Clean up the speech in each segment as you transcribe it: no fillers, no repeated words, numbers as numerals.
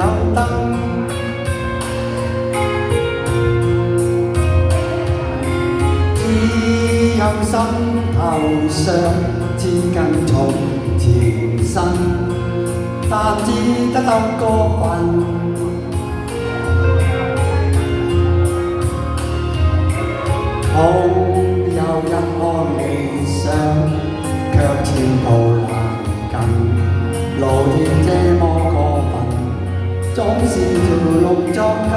有燈，只有心頭上千斤重前身，但只得兜個份。好有一顆理想，卻前途難近。路天這麼過分，總是條龍作奸。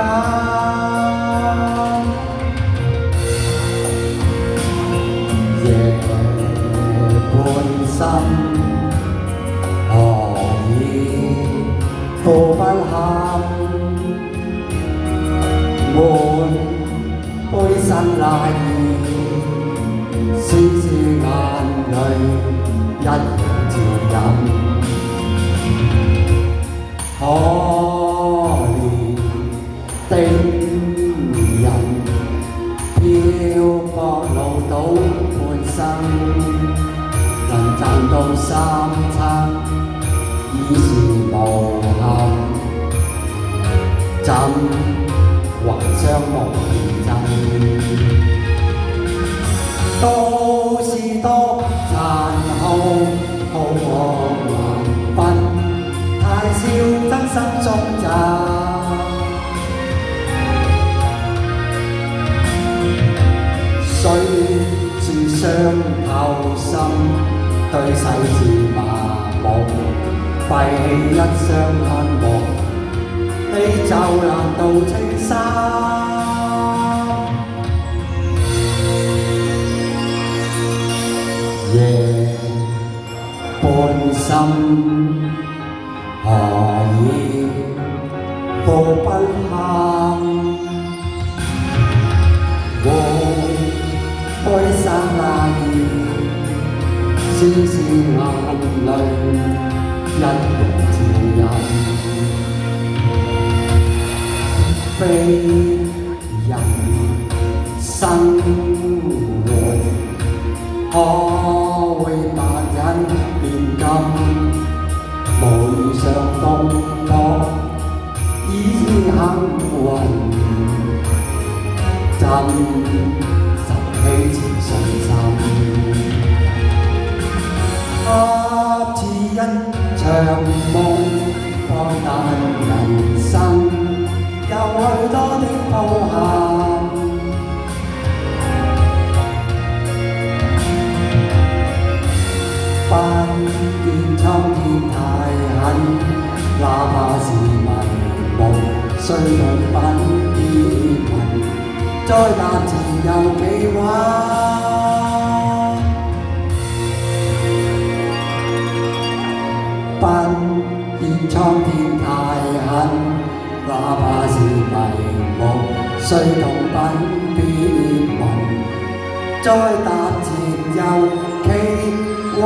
夜半深，何以復不堪？滿杯辛辣意，絲絲眼淚一樣照飲。可憐的人，漂泊潦倒半生，能賺到三餐已是無憾，怎還相無天真？都市多殘酷，好惡難分，太少真心忠詐。雖是傷透心，對世事麻木，閉起一雙眼目，你就難道青山？夜半深，何以復不堪？滿杯辛辣意，絲絲眼淚一樣照飲。非人生活，可會白忍變金？無遇上風波，已是幸運。怎拾起自信心？恰似一場夢，荒誕人生，有許多的抱憾。不見蒼天太狠，哪怕是迷夢，雖用品變文，再踏前又幾彎。不見蒼天太狠，哪怕是迷夢，雖用品變文，再踏前又幾彎。